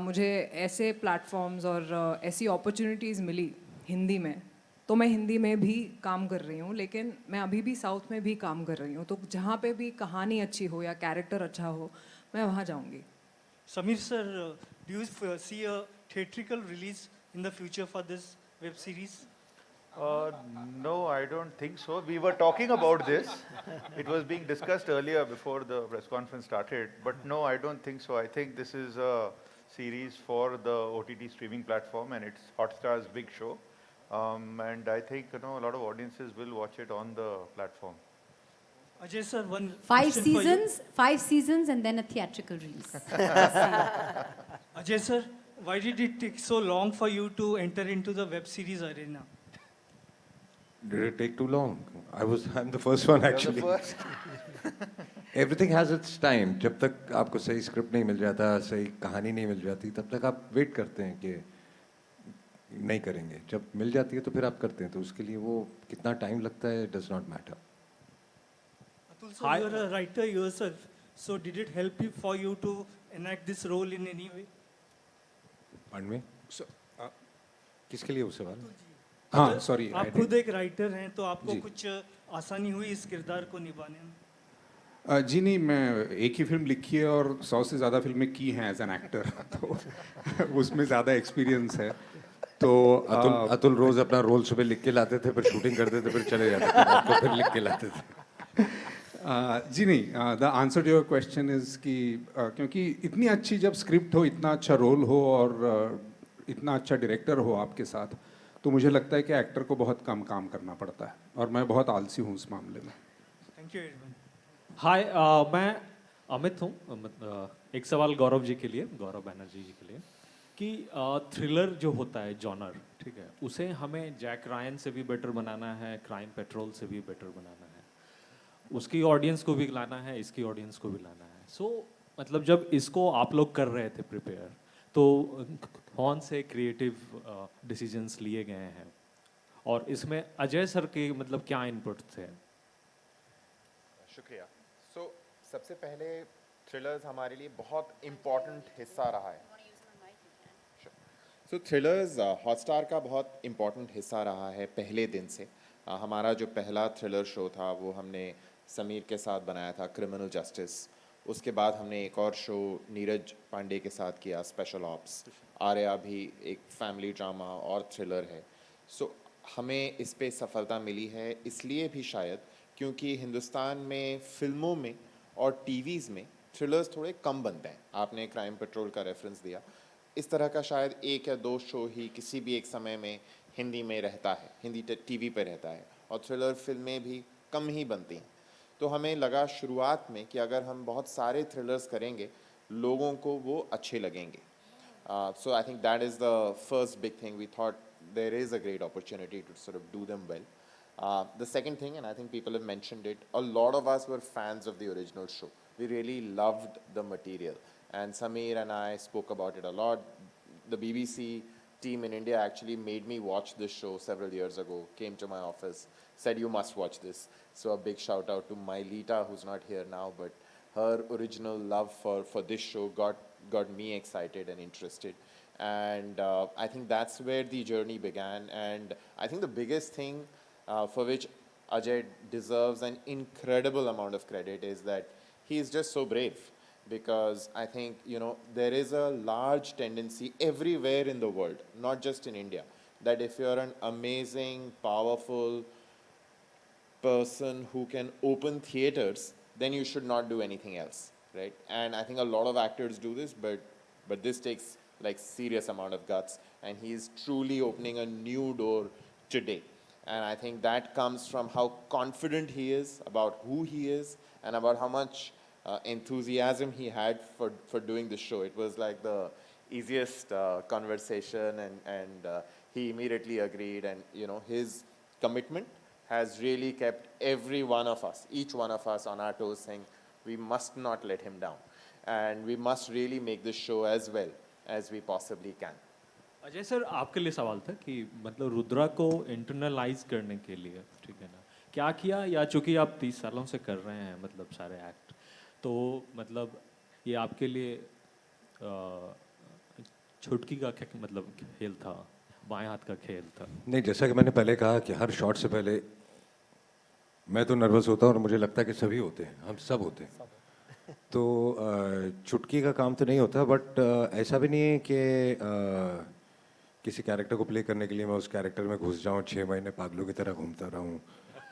Speaker 5: मुझे ऐसे प्लेटफॉर्म्स और ऐसी अपॉर्चुनिटीज़ मिली हिंदी में, तो मैं हिंदी में भी काम कर रही हूँ. लेकिन मैं अभी भी साउथ में भी काम कर रही हूँ. तो जहाँ पे भी कहानी अच्छी हो या कैरेक्टर अच्छा हो, मैं वहाँ जाऊँगी.
Speaker 14: Samir sir, do you see a theatrical release in the future for this web series?
Speaker 2: No, I don't think so. We were talking about this. It was being discussed earlier before the press conference started. But no, I don't think so. I think this is a series for the OTT streaming platform, and it's Hotstar's big show. And I think a lot of audiences will watch it on the platform.
Speaker 14: Ajay sir, one
Speaker 1: 5 seasons, and then a theatrical release.
Speaker 14: Ajay sir, why did it take so long for you to enter into the web series arena?
Speaker 4: Did it take too long? I'm the first one actually.
Speaker 2: You're the first.
Speaker 4: Everything has its time. जब तक आपको सही script नहीं मिल जाता, सही कहानी नहीं मिल जाती, तब तक आप वेट करते हैं कि नहीं करेंगे. जब मिल जाती है तो फिर आप करते हैं. तो उसके लिए वो कितना टाइम लगता है, does not matter.
Speaker 14: Atul sir, you are a writer yourself. So did it help you for you to enact this role in any way?
Speaker 4: Pardon me? So, किसके लिए वो सवाल?
Speaker 9: हाँ, sorry.
Speaker 14: आप खुद एक राइटर हैं, तो आपको कुछ आसानी हुई इस किरदार को निभाने में?
Speaker 9: जी नहीं, मैं एक ही फिल्म लिखी है और 100 से ज़्यादा फिल्में की हैं एज एन एक्टर. तो उसमें ज़्यादा एक्सपीरियंस है. तो
Speaker 4: अतुल रोज अपना रोल सुबह लिख के लाते थे, फिर शूटिंग करते थे, फिर चले जाते थे, रात को फिर लिख के लाते थे.
Speaker 9: जी नहीं, the answer to your question is कि क्योंकि इतनी अच्छी जब स्क्रिप्ट हो, इतना अच्छा रोल हो और इतना अच्छा डायरेक्टर हो आपके साथ, तो मुझे लगता है कि एक्टर को बहुत कम काम करना पड़ता है और मैं बहुत आलसी हूँ उस मामले में।
Speaker 14: Thank you everyone.
Speaker 15: हाय, मैं अमित हूँ। एक सवाल गौरव जी के लिए, गौरव बैनर्जी जी के लिए, कि थ्रिलर जो होता है जॉनर, ठीक है, उसे हमें जैक रायन से भी बेटर बनाना है, क्राइम पेट्रोल से भी बेटर बनाना है, उसकी ऑडियंस को भी लाना है, इसकी ऑडियंस को भी लाना है। सो मतलब जब इसको आप लोग कर रहे थे प्रिपेयर, तो कौन से क्रिएटिव डिसीजंस लिए गए हैं और इसमें अजय सर के मतलब क्या इनपुट थे?
Speaker 3: शुक्रिया। सो सबसे पहले थ्रिलर्स हमारे लिए बहुत इम्पॉर्टेंट हिस्सा रहा है। सो थ्रिलर्स हॉटस्टार का बहुत इम्पॉर्टेंट हिस्सा रहा है पहले दिन से। हमारा जो पहला थ्रिलर शो था वो हमने समीर के साथ बनाया था, क्रिमिनल जस्टिस। उसके बाद हमने एक और शो नीरज पांडे के साथ किया, स्पेशल ऑप्स। आर्या भी एक फैमिली ड्रामा और थ्रिलर है। सो हमें इस पे सफलता मिली है इसलिए भी शायद क्योंकि हिंदुस्तान में फिल्मों में और टीवीज़ में थ्रिलर्स थोड़े कम बनते हैं। आपने क्राइम पेट्रोल का रेफरेंस दिया, इस तरह का शायद 1 या 2 शो ही किसी भी एक समय में हिंदी में रहता है, हिंदी टीवी पे रहता है, और थ्रिलर फिल्में भी कम ही बनती हैं। तो हमें लगा शुरुआत में कि अगर हम बहुत सारे थ्रिलर्स करेंगे लोगों को वो अच्छे लगेंगे। So I think that is the first big thing we thought there is a great opportunity to sort of do them well. The second thing, and I think people have mentioned it, a lot of us were fans of the original show. We really loved the material, and Sameer and I spoke about it a lot. The BBC team in India actually made me watch this show several years ago, came to my office, said you must watch this. So a big shout out to Mylita, who's not here now, but her original love for this show got me excited and interested. And I think that's where the journey began. And I think the biggest thing for which Ajay deserves an incredible amount of credit is that he is just so brave. Because I think, you know, there is a large tendency everywhere in the world, not just in India, that if you're an amazing, powerful person who can open theaters, then you should not do anything else, right? And I think a lot of actors do this, but this takes like serious amount of guts, and he's truly opening a new door today. And I think that comes from how confident he is about who he is and about how much enthusiasm he had for doing the show. It was like the easiest conversation, and he immediately agreed. And you know, his commitment has really kept every one of us, each one of us, on our toes, saying we must not let him down, and we must really make this show as well as we possibly can.
Speaker 15: Ajay sir, आपके लिए सवाल था कि मतलब रुद्रा को internalise करने के लिए, ठीक है ना, क्या किया, या चूंकि आप 30 सालों से कर रहे हैं मतलब सारे एक्ट, तो मतलब ये आपके लिए छुटकी का मतलब खेल था, बाएं हाथ का खेल था?
Speaker 4: नहीं, जैसा कि मैंने पहले कहा कि हर शॉट से पहले मैं तो नर्वस होता हूँ, और मुझे लगता है कि सभी होते हैं, हम सब होते हैं। तो चुटकी का काम तो नहीं होता, बट ऐसा भी नहीं है कि किसी कैरेक्टर को प्ले करने के लिए मैं उस कैरेक्टर में घुस जाऊँ, 6 महीने पागलों की तरह घूमता रहूँ,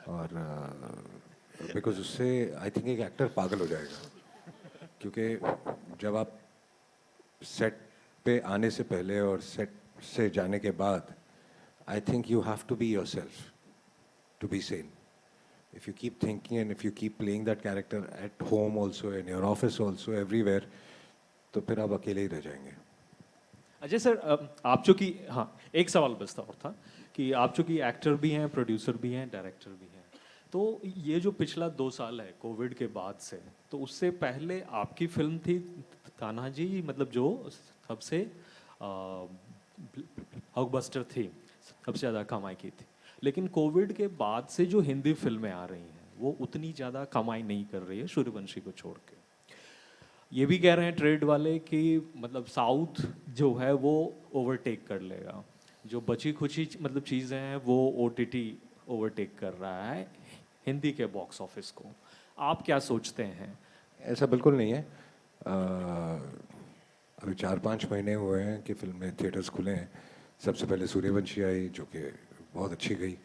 Speaker 4: और बिकॉज उससे आई थिंक एक एक्टर पागल हो जाएगा। क्योंकि जब आप सेट पे आने से पहले और सेट से जाने के बाद, I think you have to be yourself to be sane. If you keep thinking and if you keep playing that character at home also, in your office also, everywhere, तो फिर आप अकेले ही रह जाएंगे.
Speaker 15: अजय सर, आप चूँकि, हाँ, एक सवाल बस था और था कि आप चूँकि एक्टर भी हैं, प्रोड्यूसर भी हैं, डायरेक्टर भी हैं, तो ये जो पिछला 2 साल है कोविड के बाद से, तो उससे पहले आपकी फिल्म थी तानाजी, मतलब जो सबसे ब्लॉकबस्टर थी, सबसे ज़्यादा कमाई की थी. लेकिन कोविड के बाद से जो हिंदी फिल्में आ रही हैं वो उतनी ज़्यादा कमाई नहीं कर रही है, सूर्यवंशी को छोड़ के. ये भी कह रहे हैं ट्रेड वाले कि मतलब साउथ जो है वो ओवरटेक कर लेगा, जो बची खुची मतलब चीज़ें हैं वो OTT ओवरटेक कर रहा है हिंदी के बॉक्स ऑफिस को. आप क्या सोचते हैं?
Speaker 4: ऐसा बिल्कुल नहीं है. अभी 4-5 महीने हुए हैं कि फिल्में थिएटर्स खुले हैं. सबसे पहले सूर्यवंशी आई, जो कि बहुत अच्छी गई.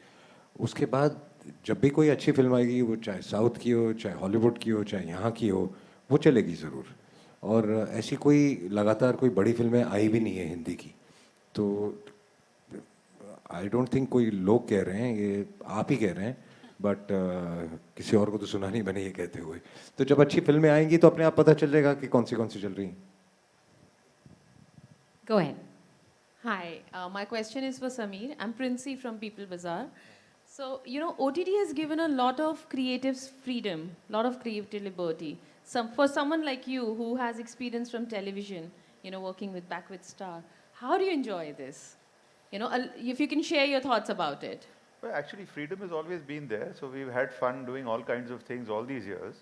Speaker 4: उसके बाद जब भी कोई अच्छी फिल्म आएगी, वो चाहे साउथ की हो, चाहे हॉलीवुड की हो, चाहे यहाँ की हो, वो चलेगी ज़रूर. और ऐसी कोई लगातार कोई बड़ी फिल्में आई भी नहीं है हिंदी की. तो आई डोंट थिंक कोई लोग कह रहे हैं, ये आप ही कह रहे हैं, बट किसी और को तो सुना नहीं मैंने ये कहते हुए. तो जब अच्छी फिल्में आएंगी तो अपने आप पता चल जाएगा कि कौन सी चल रही हैं.
Speaker 1: Go ahead.
Speaker 16: Hi, my question is for Sameer. I'm Princey from People Bazaar. So, you know, OTT has given a lot of creatives freedom, a lot of creative liberty. For someone like you who has experience from television, you know, working with Star, how do you enjoy this? You know, if you can share your thoughts about it.
Speaker 2: Well, actually, freedom has always been there. So we've had fun doing all kinds of things all these years.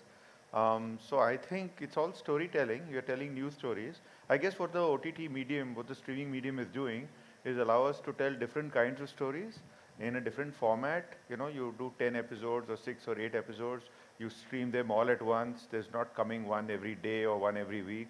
Speaker 2: So I think it's all storytelling. You're telling new stories. I guess what the OTT medium, what the streaming medium is doing is allow us to tell different kinds of stories in a different format. You know, you do 10 episodes or 6 or 8 episodes. You stream them all at once. There's not coming one every day or one every week.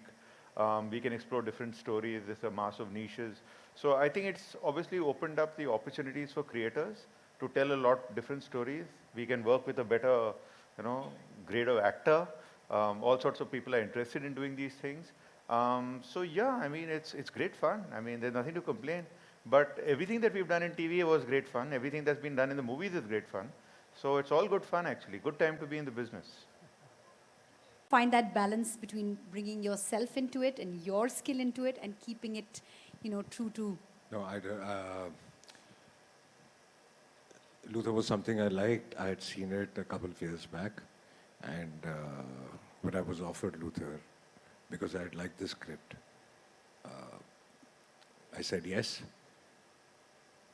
Speaker 2: We can explore different stories. There's a mass of niches. So I think it's obviously opened up the opportunities for creators to tell a lot different stories. We can work with a better, you know, grade of actor. All sorts of people are interested in doing these things. So yeah, I mean, it's great fun. I mean, there's nothing to complain. But everything that we've done in TV was great fun. Everything that's been done in the movies is great fun. So it's all good fun, actually. Good time to be in the business.
Speaker 1: Find that balance between bringing yourself into it and your skill into it and keeping it, you know, true to...
Speaker 4: No, Luther was something I liked. I had seen it a couple of years back. And when I was offered Luther, because I had liked the script, I said yes.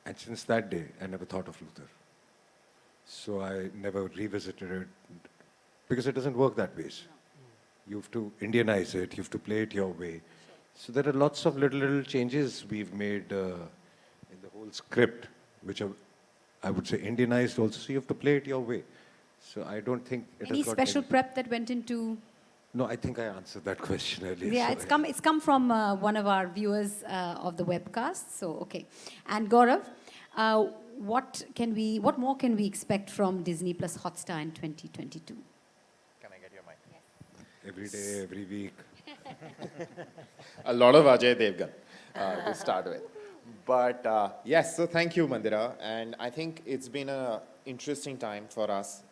Speaker 4: And since that day, I never thought of Luther. So I never revisited it, because it doesn't work that way. You have to Indianize it, you have to play it your way. So there are lots of little changes we've made in the whole script, which are, I would say, Indianized also, so you have to play it your way. So I don't think it
Speaker 1: Any
Speaker 4: has got
Speaker 1: special prep that went into...
Speaker 4: No, I think I answered that question earlier.
Speaker 1: Yeah,
Speaker 4: sorry.
Speaker 1: it's come from one of our viewers of the webcast. So okay, and Gaurav, what more can we expect from Disney Plus Hotstar in 2022?
Speaker 3: Can I get your mic?
Speaker 4: Every day, every week.
Speaker 3: A lot of Ajay Devgan to start with. But yes, so thank you, Mandira. And I think it's been an interesting time for us.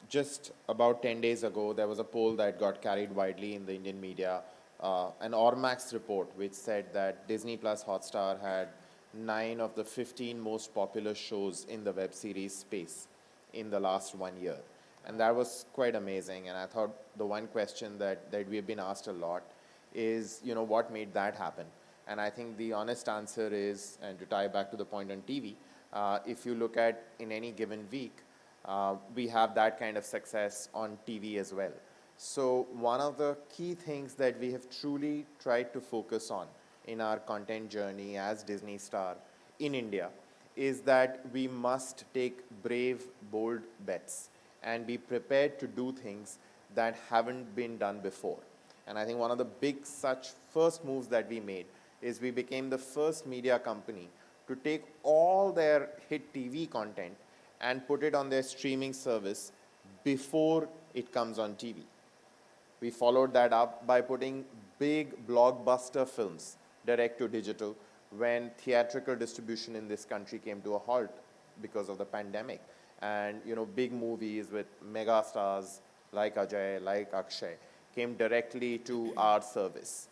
Speaker 3: Just about 10 days ago, there was a poll that got carried widely in the Indian media, an Ormax report, which said that Disney Plus Hotstar had 9 of the 15 most popular shows in the web series space in the last 1 year. And that was quite amazing. And I thought the one question that we've been asked a lot is, you know, what made that happen? And I think the honest answer is, and to tie back to the point on TV, if you look at in any given week, we have that kind of success on TV as well. So one of the key things that we have truly tried to focus on in our content journey as Disney Star in India is that we must take brave, bold bets and be prepared to do things that haven't been done before. And I think one of the big such first moves that we made is we became the first media company to take all their hit TV content and put it on their streaming service before it comes on TV. We followed that up by putting big blockbuster films direct to digital when theatrical distribution in this country came to a halt because of the pandemic. And, you know, big movies with mega stars like Ajay, like Akshay, came directly to our service.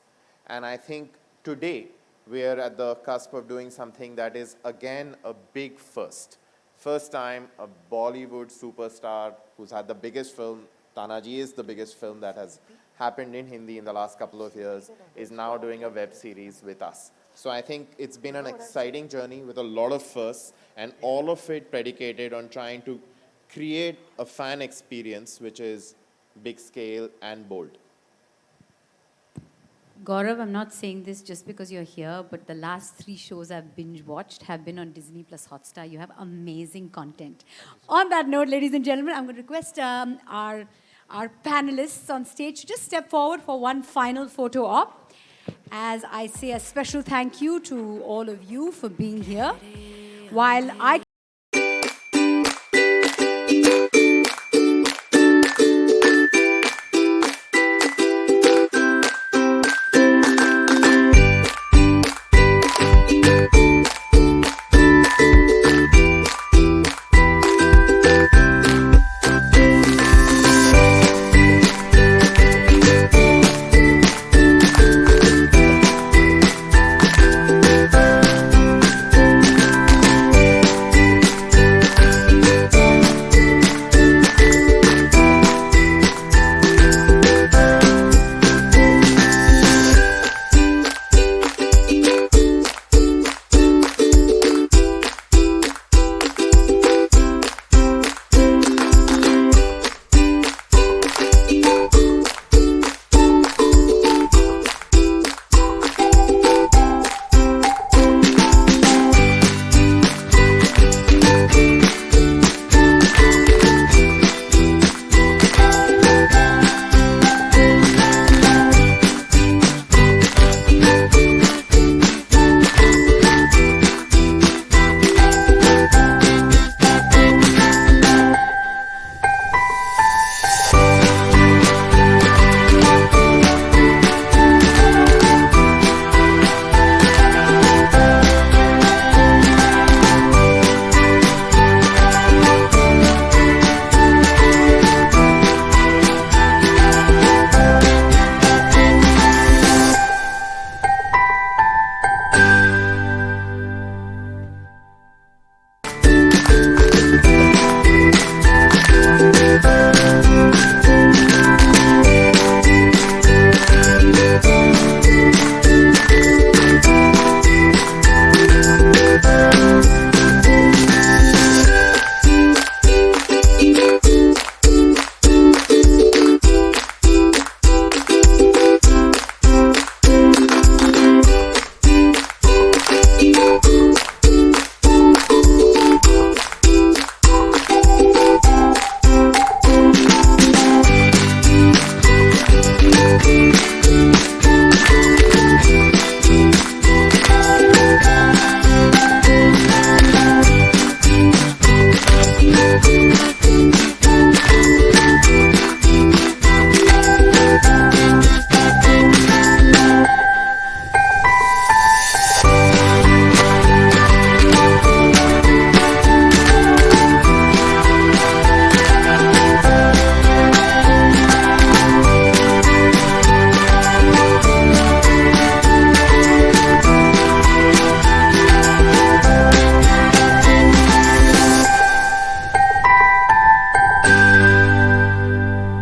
Speaker 3: And I think today we are at the cusp of doing something that is, again, a big first. First time a Bollywood superstar who's had the biggest film, Tanaji is the biggest film that has happened in Hindi in the last couple of years, is now doing a web series with us. So I think it's been an exciting journey with a lot of firsts, and all of it predicated on trying to create a fan experience which is big scale and bold.
Speaker 1: Gaurav, I'm not saying this just because you're here, but the last 3 shows I've binge watched have been on Disney Plus Hotstar. You have amazing content. On that note, ladies and gentlemen, I'm going to request our panelists on stage to just step forward for one final photo op. As I say a special thank you to all of you for being here. While I